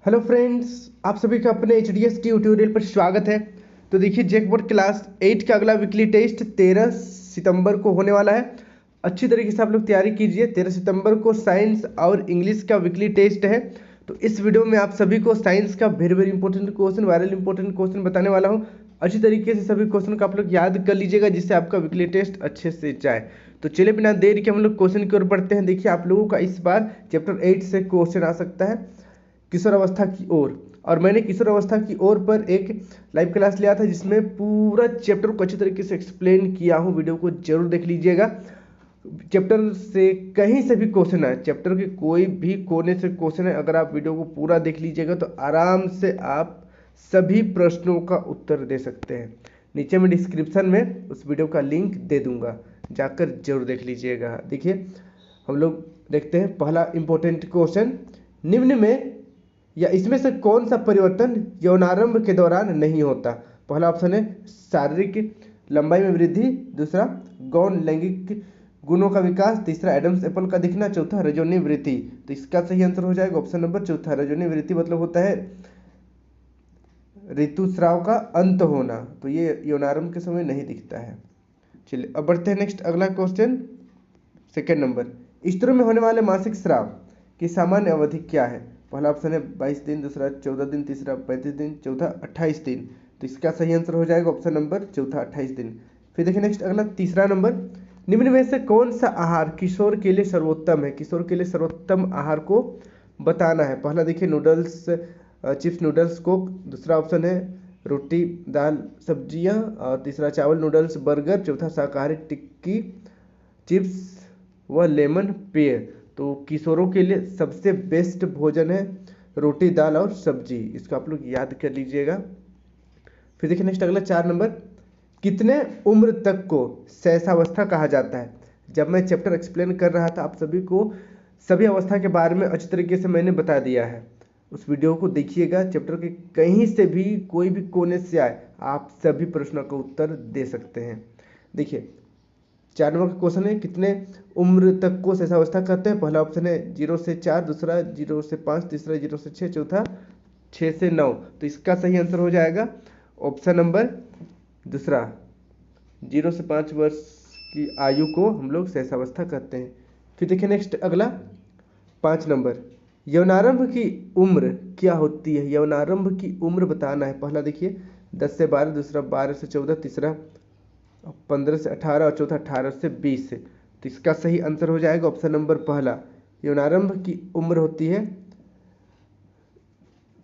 Hello friends, आप सभी का अपने एच ट्यूटोरियल पर स्वागत है। तो देखिए, जैकबोर्ड क्लास 8 का अगला वीकली टेस्ट 13 सितंबर को होने वाला है। अच्छी तरीके से आप लोग तैयारी कीजिए। 13 सितंबर को साइंस और इंग्लिश का वीकली टेस्ट है। तो इस वीडियो में आप सभी को साइंस का very very important question, viral important question बताने वाला हूँ। अच्छी तरीके से सभी क्वेश्चन को आप लोग याद कर लीजिएगा, जिससे आपका वीकली टेस्ट अच्छे से जाए। तो चलिए बिना देर के हम लोग क्वेश्चन की ओर बढ़ते हैं। देखिए, आप लोगों का इस बार चैप्टर 8 से क्वेश्चन आ सकता है किशोर अवस्था की ओर। और मैंने किशोर अवस्था की ओर पर एक लाइव क्लास लिया था, जिसमें पूरा चैप्टर को अच्छी तरीके से एक्सप्लेन किया हूँ। वीडियो को जरूर देख लीजिएगा। चैप्टर से कहीं से भी क्वेश्चन है, चैप्टर के कोई भी कोने से क्वेश्चन है, अगर आप वीडियो को पूरा देख लीजिएगा तो आराम से आप सभी प्रश्नों का उत्तर दे सकते हैं। नीचे में डिस्क्रिप्शन में उस वीडियो का लिंक दे दूंगा, जाकर जरूर देख लीजिएगा। देखिए, हम लोग देखते हैं पहला इंपॉर्टेंट क्वेश्चन। निम्न में या इसमें से कौन सा परिवर्तन यौनारंभ के दौरान नहीं होता? पहला ऑप्शन है शारीरिक लंबाई में वृद्धि, दूसरा गौण लैंगिक गुणों का विकास, तीसरा एडम्स एप्पल का दिखना, चौथा रजोनी वृत्ति। तो इसका सही आंसर हो जाएगा ऑप्शन नंबर चौथा। रजोनी वृत्ति मतलब होता है ऋतुस्राव का अंत होना, तो ये यौनारंभ के समय नहीं दिखता है। चलिए अब बढ़ते हैं नेक्स्ट अगला क्वेश्चन। सेकेंड नंबर, स्त्रियों में होने वाले मासिक स्राव की सामान्य अवधि क्या है? पहला ऑप्शन है 22 दिन, दूसरा 14 दिन, तीसरा 35 दिन, चौथा 28 दिन। तो इसका सही आंसर हो जाएगा ऑप्शन नंबर चौथा 28 दिन। फिर देखिए नेक्स्ट अगला तीसरा नंबर, निम्न में से कौन सा आहार किशोर के लिए सर्वोत्तम है? किशोर के लिए सर्वोत्तम आहार को बताना है। पहला देखिए नूडल्स, चिप्स नूडल्स कोक, दूसरा ऑप्शन है रोटी दाल सब्जियां, और तीसरा चावल नूडल्स बर्गर, चौथा शाकाहारी टिक्की चिप्स व लेमन पेय। तो किशोरों के लिए सबसे बेस्ट भोजन है रोटी दाल और सब्जी। इसको आप लोग याद कर लीजिएगा। फिर देखिए नेक्स्ट अगला 4 नंबर, कितने उम्र तक को शैशवावस्था कहा जाता है? जब मैं चैप्टर एक्सप्लेन कर रहा था, आप सभी को सभी अवस्था के बारे में अच्छी तरीके से मैंने बता दिया है। उस वीडियो को देखिएगा। चैप्टर के कहीं से भी कोई भी कोने से आए, आप सभी प्रश्नों का उत्तर दे सकते हैं। देखिए 4 नंबर का क्वेश्चन है, कितने उम्र तक को शैशवावस्था कहते हैं? पहला ऑप्शन है 0 से 4, दूसरा 0 से 5, तीसरा 0 से 6, चौथा 6 से 9। तो इसका सही आंसर हो जाएगा ऑप्शन नंबर दूसरा, 0 से 5 वर्ष की आयु को हम लोग शैशवावस्था कहते हैं। फिर देखिए नेक्स्ट अगला 5 नंबर, यौनारंभ की उम्र क्या होती है? यौनारंभ की उम्र बताना है। पहला देखिए 10 से 12, दूसरा 12 से 14, तीसरा 15 से 18 और चौथा 18 से 20 से। तो इसका सही आंसर हो जाएगा ऑप्शन नंबर पहला। यौनारंभ की उम्र होती है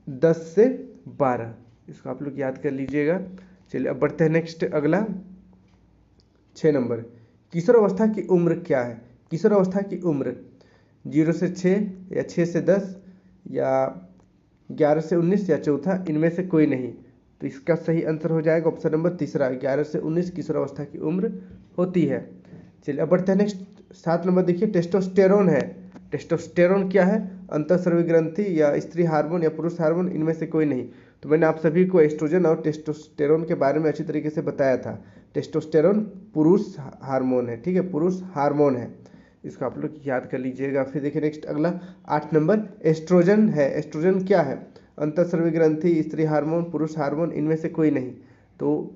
10 से 12। इसको आप लोग याद कर लीजिएगा। चलिए अब बढ़ते हैं नेक्स्ट अगला 6 नंबर, किशोर अवस्था की उम्र क्या है? किशोर अवस्था की उम्र 0 से 6 या 6 से 10 या 11 से 19 या चौथा इनमें से कोई नहीं। तो इसका सही आंसर हो जाएगा ऑप्शन नंबर तीसरा, 11 से 19 किशोर अवस्था की उम्र होती है। चलिए अब बढ़ते हैं नेक्स्ट 7 नंबर। देखिए टेस्टोस्टेरोन है। टेस्टोस्टेरोन क्या है? अंतःस्रावी ग्रंथि या स्त्री हार्मोन या पुरुष हार्मोन, इनमें से कोई नहीं। तो मैंने आप सभी को एस्ट्रोजन और टेस्टोस्टेरोन के बारे में अच्छी तरीके से बताया था। टेस्टोस्टेरोन पुरुष हार्मोन है, ठीक है, पुरुष हार्मोन है। इसको आप लोग याद कर लीजिएगा। फिर देखिए नेक्स्ट अगला 8 नंबर, एस्ट्रोजन है। एस्ट्रोजन क्या है? अंतःस्रावी ग्रंथि, स्त्री हार्मोन, पुरुष हार्मोन, इनमें से कोई नहीं। तो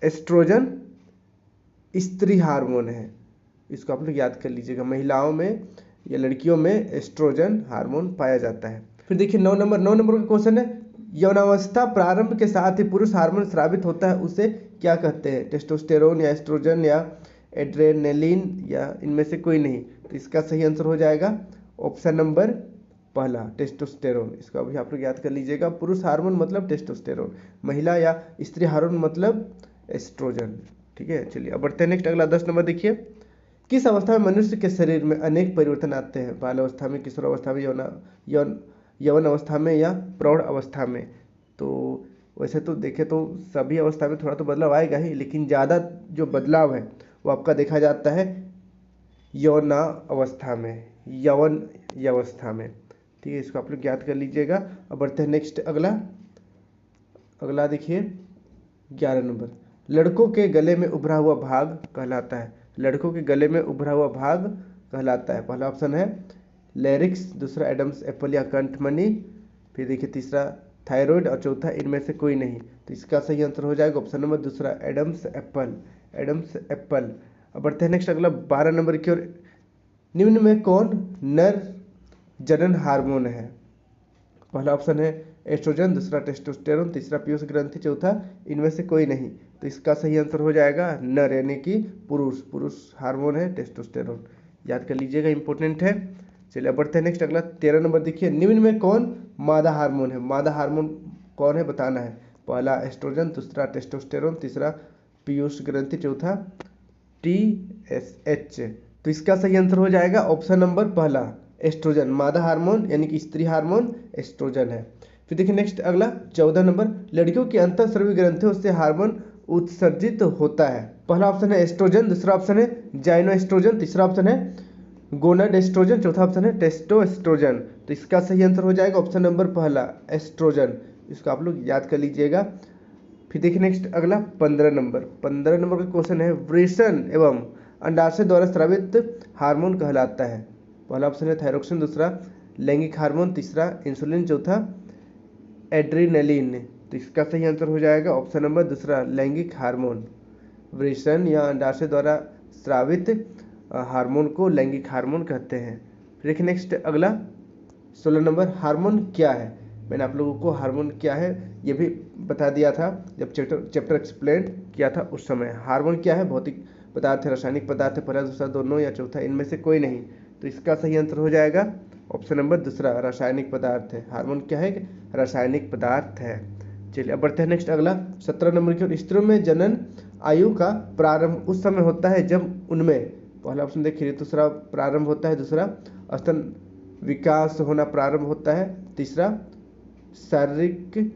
एस्ट्रोजन स्त्री हार्मोन है। इसको आप लोग याद कर लीजिएगा। महिलाओं में या लड़कियों में एस्ट्रोजन हार्मोन पाया जाता है। फिर देखिए 9 नंबर का क्वेश्चन है, यौनावस्था प्रारंभ के साथ ही पुरुष हार्मोन स्रावित होता है, उसे क्या कहते हैं? टेस्टोस्टेरोन या एस्ट्रोजन या एड्रेनलिन या इनमें से कोई नहीं। तो इसका सही आंसर हो जाएगा ऑप्शन नंबर पहला, टेस्टोस्टेरोन। इसको अभी आप लोग याद कर लीजिएगा। पुरुष हार्मोन मतलब टेस्टोस्टेरोन, महिला या स्त्री हार्मोन मतलब एस्ट्रोजन, ठीक है। चलिए अब बढ़ते हैं नेक्स्ट अगला 10 नंबर। देखिए, किस अवस्था में मनुष्य के शरीर में अनेक परिवर्तन आते हैं? बाल अवस्था में, किशोर अवस्था में, यौवन अवस्था में या प्रौढ़ अवस्था में? तो वैसे तो देखें तो सभी अवस्था में थोड़ा तो बदलाव आएगा ही, लेकिन ज़्यादा जो बदलाव है वो आपका देखा जाता है यौना अवस्था में, यौवन अवस्था में, ठीक है। इसको आप लोग याद कर लीजिएगा। अब बढ़ते हैं नेक्स्ट अगला देखिए 11 नंबर, लड़कों के गले में उभरा हुआ भाग कहलाता है। लड़कों के गले में उभरा हुआ भाग कहलाता है। पहला ऑप्शन है लैरिक्स, दूसरा एडम्स एप्पल या कंठमणि, फिर देखिए तीसरा थायराइड और चौथा इनमें से कोई नहीं। तो इसका सही आंसर हो जाएगा ऑप्शन नंबर दूसरा एडम्स एप्पल, एडम्स एप्पल। अब बढ़ते हैं नेक्स्ट अगला 12 नंबर की ओर। निम्न में कौन नर जनन हार्मोन है? पहला ऑप्शन है एस्ट्रोजन, दूसरा टेस्टोस्टेरोन, तीसरा पीयूष ग्रंथि, चौथा इनमें से कोई नहीं। तो इसका सही आंसर हो जाएगा नर यानी कि पुरुष, पुरुष हार्मोन है टेस्टोस्टेरोन, याद कर लीजिएगा, इंपॉर्टेंट है। चलिए अब बढ़ते हैं नेक्स्ट अगला 13 नंबर देखिए। निम्न में कौन मादा हार्मोन है? मादा हार्मोन कौन है बताना है। पहला एस्ट्रोजन, दूसरा टेस्टोस्टेरोन, तीसरा पीयूष ग्रंथि, चौथा TSH। तो इसका सही आंसर हो जाएगा ऑप्शन नंबर पहला एस्ट्रोजन, मादा हार्मोन यानी कि स्त्री हार्मोन एस्ट्रोजन है। फिर देखिए नेक्स्ट अगला 14 नंबर। लड़कियों की अंतःस्रावी ग्रंथियों से हार्मोन उत्सर्जित होता है। पहला ऑप्शन है एस्ट्रोजन, दूसरा ऑप्शन है जाइनो एस्ट्रोजन, तीसरा ऑप्शन है गोनाड एस्ट्रोजन, चौथा ऑप्शन है टेस्टोस्टेरोन। तो इसका सही आंसर हो जाएगा ऑप्शन नंबर पहला एस्ट्रोजन, इसको आप लोग याद कर लीजिएगा। फिर देखिए नेक्स्ट अगला 15 नंबर। 15 नंबर का क्वेश्चन है वृषण एवं अंडाशय द्वारा स्रावित हार्मोन कहलाता है। पहला ऑप्शन है थायरोक्सिन, दूसरा लैंगिक हार्मोन, तीसरा इंसुलिन, चौथा एड्रीनलिन। तो इसका सही आंसर हो जाएगा ऑप्शन नंबर दूसरा लैंगिक हार्मोन। वृषण या अंडाशय द्वारा स्रावित हार्मोन को लैंगिक हार्मोन कहते हैं। फिर देखिए नेक्स्ट अगला 16 नंबर। हार्मोन क्या है? मैंने आप लोगों को हार्मोन क्या है ये भी बता दिया था जब चैप्टर एक्सप्लेन किया था उस समय। हार्मोन क्या है? भौतिक पदार्थ है, रासायनिक पदार्थ है, पहला दूसरा दोनों या चौथा इनमें से कोई नहीं। तो इसका सही आंसर हो जाएगा ऑप्शन नंबर दूसरा रासायनिक पदार्थ है। हार्मोन क्या है? रासायनिक पदार्थ है। चलिए अब बढ़ते हैं नेक्स्ट अगला 17 नंबर की ओर। स्त्रियों में जनन आयु का प्रारंभ उस समय होता है जब उनमें, पहला ऑप्शन देखिए ऋतुस्राव प्रारंभ होता है, दूसरा स्तन विकास होना प्रारंभ होता है, तीसरा शारीरिक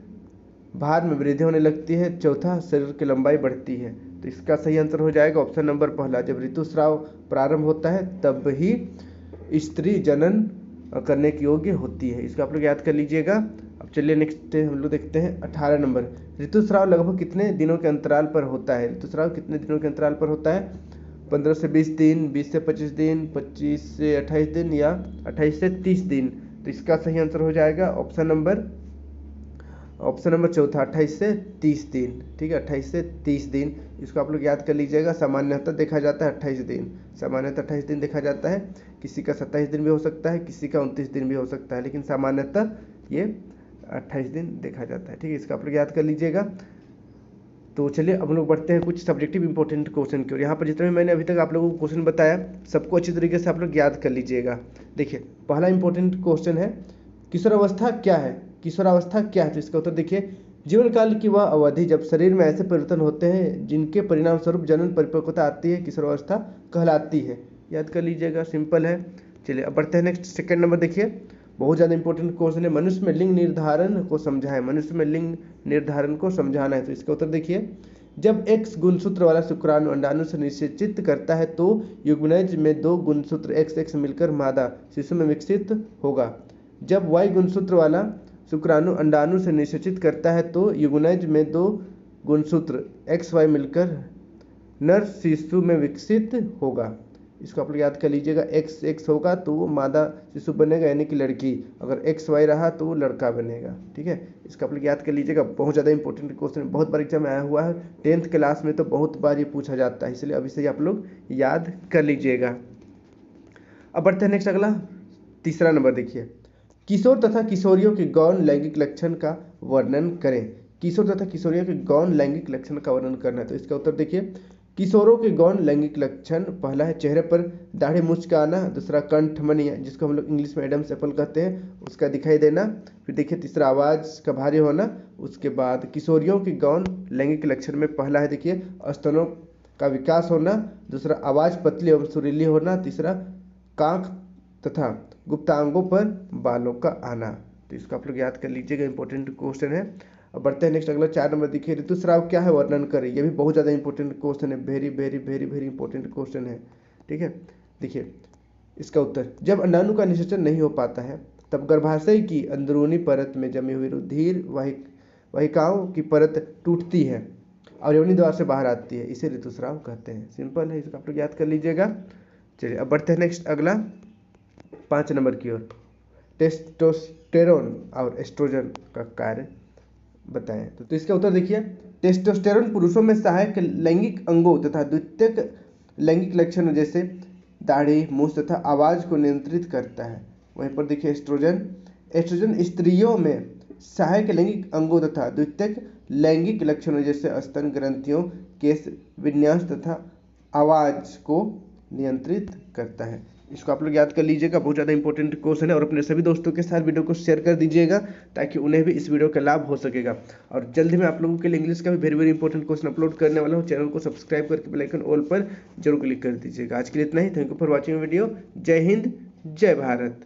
भार में वृद्धि होने लगती है, चौथा शरीर की लंबाई बढ़ती है। तो इसका सही आंसर हो जाएगा ऑप्शन नंबर पहला, जब ऋतुस्राव प्रारंभ होता है तब ही स्त्री जनन करने के योग्य होती है। इसको आप लोग याद कर लीजिएगा। अब चलिए नेक्स्ट हम लोग देखते हैं 18 नंबर। ऋतुस्राव लगभग कितने दिनों के अंतराल पर होता है? ऋतुस्राव कितने दिनों के अंतराल पर होता है? 15 से 20 दिन, 20 से 25 दिन, 25 से 28 दिन या 28 से 30 दिन। तो इसका सही आंसर हो जाएगा ऑप्शन नंबर चौथा 28 से 30 दिन। ठीक है, 28 से 30 दिन। इसको आप लोग याद कर लीजिएगा। सामान्यतः देखा जाता है 28 दिन, सामान्यतः 28 दिन देखा जाता है। किसी का 27 दिन भी हो सकता है, किसी का 29 दिन भी हो सकता है, लेकिन सामान्यतः ये 28 दिन देखा जाता है। ठीक है, इसका आप लोग याद कर लीजिएगा। तो चलिए अब लोग बढ़ते हैं कुछ सब्जेक्टिव इंपॉर्टेंट क्वेश्चन की ओर। यहाँ पर जितने भी मैंने अभी तक आप लोगों को क्वेश्चन बताया सबको अच्छी तरीके से आप लोग याद कर लीजिएगा। देखिए पहला इंपॉर्टेंट क्वेश्चन है किशोरावस्था क्या है? किशोरावस्था क्या है? तो इसका उत्तर देखिए जीवन काल की वह अवधि जब शरीर में ऐसे परिवर्तन होते हैं जिनके परिणाम स्वरूप जनन परिपक्वता आती है, किशोरावस्था कहलाती है। याद कर लीजिएगा, सिंपल है। चलिए अब बढ़ते हैं नेक्स्ट सेकंड नंबर। देखिए बहुत ज़्यादा इंपॉर्टेंट क्वेश्चन है, मनुष्य में लिंग निर्धारण को समझाएं। मनुष्य में लिंग निर्धारण को समझाना है। तो इसका उत्तर देखिए जब X गुणसूत्र वाला शुक्राणु अंडाणु से निषेचित करता है तो युग्मनज में 2 गुणसूत्र XX मिलकर मादा शिशु में विकसित होगा। जब Y गुणसूत्र वाला शुक्राणु अंडाणु से निषेचित करता है तो युग्मनज में 2 गुणसूत्र XY मिलकर नर शिशु में विकसित होगा। इसको आप लोग याद कर लीजिएगा। XX होगा तो वो मादा शिशु बनेगा यानी कि लड़की, अगर XY रहा तो वो लड़का बनेगा। ठीक है, इसको आप लोग याद कर लीजिएगा। बहुत ज़्यादा इंपॉर्टेंट क्वेश्चन, बहुत बार एग्जाम में आया हुआ है, 10th क्लास में तो बहुत बार ये पूछा जाता है, इसलिए अभी से आप लोग याद कर लीजिएगा। अब बढ़ते हैं नेक्स्ट अगला तीसरा नंबर। देखिए किशोर तथा किशोरियों के गौण लैंगिक लक्षण का वर्णन करें। किशोर तथा किशोरियों के गौण लैंगिक लक्षण का वर्णन करना है। तो इसका उत्तर देखिए किशोरों के गौण लैंगिक लक्षण, पहला है चेहरे पर दाढ़ी मूंछ का आना, दूसरा कंठमणि जिसको हम लोग इंग्लिश में एडम्स एप्पल कहते हैं उसका दिखाई देना, फिर देखिए तीसरा आवाज़ का भारी होना। उसके बाद किशोरियों के गौण लैंगिक लक्षण में पहला है देखिए स्तनों का विकास होना, दूसरा आवाज़ पतली एवं सुरीली होना, तीसरा कांख तथा गुप्तांगों पर बालों का आना। तो इसको आप लोग याद कर लीजिएगा, इंपॉर्टेंट क्वेश्चन है। अब बढ़ते हैं नेक्स्ट अगला 4 नंबर। देखिए ऋतुस्राव क्या है वर्णन करें। ये भी बहुत ज़्यादा इंपॉर्टेंट क्वेश्चन है, very very very very important question है। ठीक है, देखिए इसका उत्तर जब अंडाणु का निषेचन नहीं हो पाता है तब गर्भाशय की अंदरूनी परत में जमी हुई रुधिर वाहिकाओं की परत टूटती है और योनि द्वार से बाहर आती है, इसे ऋतुस्राव कहते हैं। सिंपल है, इसको आप लोग याद कर लीजिएगा। चलिए अब बढ़ते हैं नेक्स्ट अगला 5 नंबर की ओर। टेस्टोस्टेरोन और एस्ट्रोजन का कार्य बताएं। तो इसका उत्तर देखिए, टेस्टोस्टेरोन पुरुषों में सहायक लैंगिक अंगों तथा द्वितीयक लैंगिक लक्षणों जैसे दाढ़ी, मूछ तथा आवाज को नियंत्रित करता है। वहीं पर देखिए एस्ट्रोजन स्त्रियों में सहायक लैंगिक अंगों तथा द्वितीयक लैंगिक लक्षणों जैसे स्तन ग्रंथियों, केश विन्यास तथा आवाज को नियंत्रित करता है। इसको आप लोग याद कर लीजिएगा, बहुत ज़्यादा इंपॉर्टेंट क्वेश्चन है। और अपने सभी दोस्तों के साथ वीडियो को शेयर कर दीजिएगा ताकि उन्हें भी इस वीडियो का लाभ हो सकेगा। और जल्द ही मैं आप लोगों के लिए इंग्लिश का भी वेरी इंपॉर्टेंट क्वेश्चन अपलोड करने वाला हूँ। चैनल को सब्सक्राइब करके बेल आइकन ऑल पर जरूर क्लिक कर दीजिएगा। आज के लिए इतना ही। Thank you for watching video. जय हिंद, जय भारत।